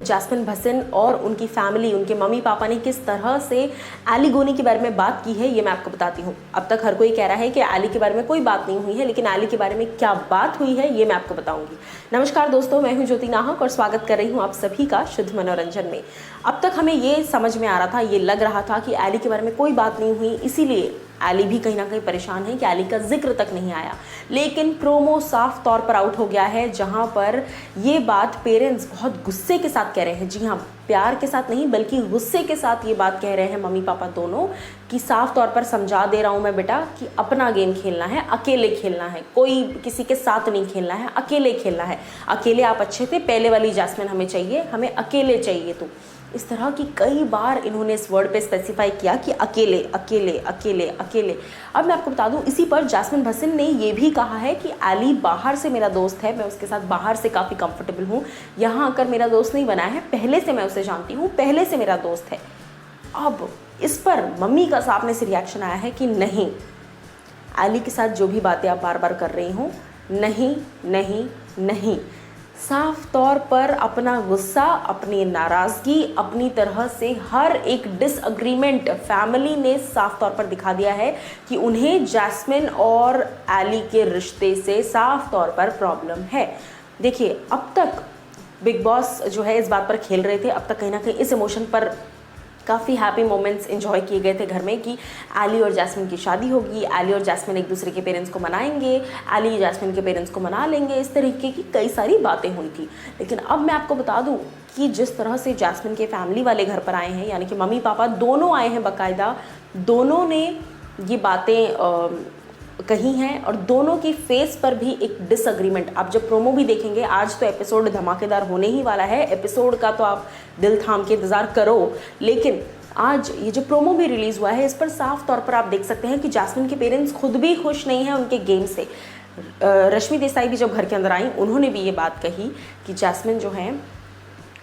Jasmine Bhasin और उनकी family, उनके मम्मी पापा ने किस तरह से एली गोनी के बारे में बात की है ये मैं आपको बताती हूँ। अब तक हर कोई कह रहा है कि एली के बारे में कोई बात नहीं हुई है, लेकिन एली के बारे में क्या बात हुई है ये मैं आपको बताऊंगी। नमस्कार दोस्तों, मैं हूँ ज्योति नाहक और स्वागत कर रही हूँ आप सभी का शुद्ध मनोरंजन में। अब तक हमें ये समझ में आ रहा था, ये लग रहा था कि एली के बारे में कोई बात नहीं हुई, इसीलिए एली भी कहीं ना कहीं परेशान है कि एली का जिक्र तक नहीं आया। लेकिन प्रोमो साफ तौर पर आउट हो गया है, जहां पर ये बात पेरेंट्स बहुत गुस्से के साथ कह रहे हैं। जी हाँ, प्यार के साथ नहीं बल्कि गुस्से के साथ ये बात कह रहे हैं मम्मी पापा दोनों, कि साफ तौर पर समझा दे रहा हूँ मैं बेटा कि अपना गेम खेलना है, अकेले खेलना है, कोई किसी के साथ नहीं खेलना है, अकेले खेलना है। अकेले आप अच्छे थे, पहले वाली जैस्मिन हमें चाहिए, हमें अकेले चाहिए। तो इस तरह की कई बार इन्होंने इस वर्ड पे स्पेसिफाई किया कि अकेले अकेले अकेले अकेले। अब मैं आपको बता दूं, इसी पर जैस्मिन भसीन ने ये भी कहा है कि एली बाहर से मेरा दोस्त है, मैं उसके साथ बाहर से काफ़ी कंफर्टेबल हूँ, यहाँ आकर मेरा दोस्त नहीं बना है, पहले से मैं उसे जानती हूँ, पहले से मेरा दोस्त है। अब इस पर मम्मी का सामने से रिएक्शन आया है कि नहीं, एली के साथ जो भी बातें आप बार बार कर रही हो, नहीं नहीं नहीं। साफ तौर पर अपना गुस्सा, अपनी नाराज़गी, अपनी तरह से हर एक डिसएग्रीमेंट फैमिली ने साफ तौर पर दिखा दिया है कि उन्हें जैस्मिन और एली के रिश्ते से साफ तौर पर प्रॉब्लम है। देखिए, अब तक बिग बॉस जो है इस बात पर खेल रहे थे, अब तक कहीं ना कहीं इस इमोशन पर काफ़ी हैप्पी मोमेंट्स एंजॉय किए गए थे घर में कि एली और जैस्मिन की शादी होगी, एली और जैस्मिन एक दूसरे के पेरेंट्स को मनाएंगे, एली जैस्मिन के पेरेंट्स को मना लेंगे, इस तरीके की कई सारी बातें हुई थी। लेकिन अब मैं आपको बता दूं कि जिस तरह से जैस्मिन के फैमिली वाले घर पर आए हैं, यानी कि मम्मी पापा दोनों आए हैं, बाकायदा दोनों ने ये बातें कही हैं और दोनों की फेस पर भी एक डिसएग्रीमेंट। आप जब प्रोमो भी देखेंगे, आज तो एपिसोड धमाकेदार होने ही वाला है, एपिसोड का तो आप दिल थाम के इंतज़ार करो, लेकिन आज ये जो प्रोमो भी रिलीज़ हुआ है, इस पर साफ तौर पर आप देख सकते हैं कि जैस्मिन के पेरेंट्स खुद भी खुश नहीं हैं उनके गेम से। रश्मि देसाई भी जब घर के अंदर आई, उन्होंने भी ये बात कही कि जैस्मिन जो है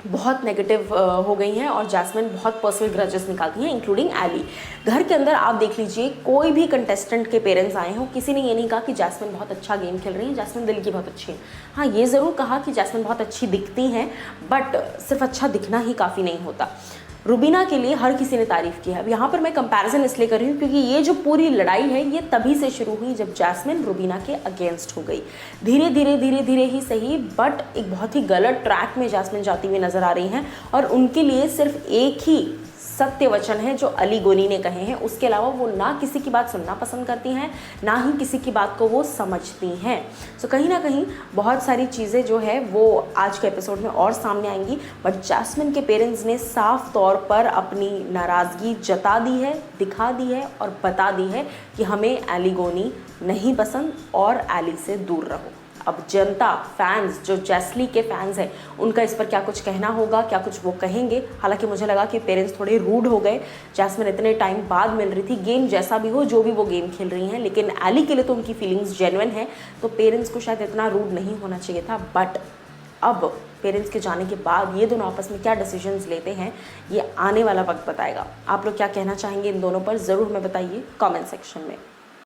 बहुत नेगेटिव हो गई हैं और जैस्मिन बहुत पर्सनल ग्रजेस निकालती हैं, इंक्लूडिंग एली। घर के अंदर आप देख लीजिए, कोई भी कंटेस्टेंट के पेरेंट्स आए हों, किसी ने ये नहीं कहा कि जैस्मिन बहुत अच्छा गेम खेल रही है, जैस्मिन दिल की बहुत अच्छी है। हाँ, ये ज़रूर कहा कि जैस्मिन बहुत अच्छी दिखती हैं, बट सिर्फ अच्छा दिखना ही काफ़ी नहीं होता। रुबीना के लिए हर किसी ने तारीफ़ की है। अब यहाँ पर मैं कंपैरिजन इसलिए कर रही हूँ क्योंकि ये जो पूरी लड़ाई है ये तभी से शुरू हुई जब जैस्मिन रुबीना के अगेंस्ट हो गई। धीरे धीरे ही सही, बट एक बहुत ही गलत ट्रैक में जैस्मिन जाती हुई नजर आ रही हैं और उनके लिए सिर्फ एक ही सत्य वचन है जो एली गोनी ने कहे हैं, उसके अलावा वो ना किसी की बात सुनना पसंद करती हैं, ना ही किसी की बात को वो समझती हैं। सो कहीं ना कहीं बहुत सारी चीज़ें जो है वो आज के एपिसोड में और सामने आएंगी, बट जैस्मिन के पेरेंट्स ने साफ तौर पर अपनी नाराज़गी जता दी है, दिखा दी है और बता दी है कि हमें एली गोनी नहीं पसंद और एली से दूर रहो। अब जनता, फैंस, जो जैस्ली के फैंस हैं, उनका इस पर क्या कुछ कहना होगा, क्या कुछ वो कहेंगे। हालांकि मुझे लगा कि पेरेंट्स थोड़े रूड हो गए, जैस्मिन इतने टाइम बाद मिल रही थी, गेम जैसा भी हो, जो भी वो गेम खेल रही हैं, लेकिन एली के लिए तो उनकी फीलिंग्स जेन्युइन है, तो पेरेंट्स को शायद इतना रूड नहीं होना चाहिए था। बट अब पेरेंट्स के जाने के बाद ये दोनों आपस में क्या डिसीजंस लेते हैं, ये आने वाला वक्त बताएगा। आप लोग क्या कहना चाहेंगे इन दोनों पर, ज़रूर हमें बताइए कमेंट सेक्शन में।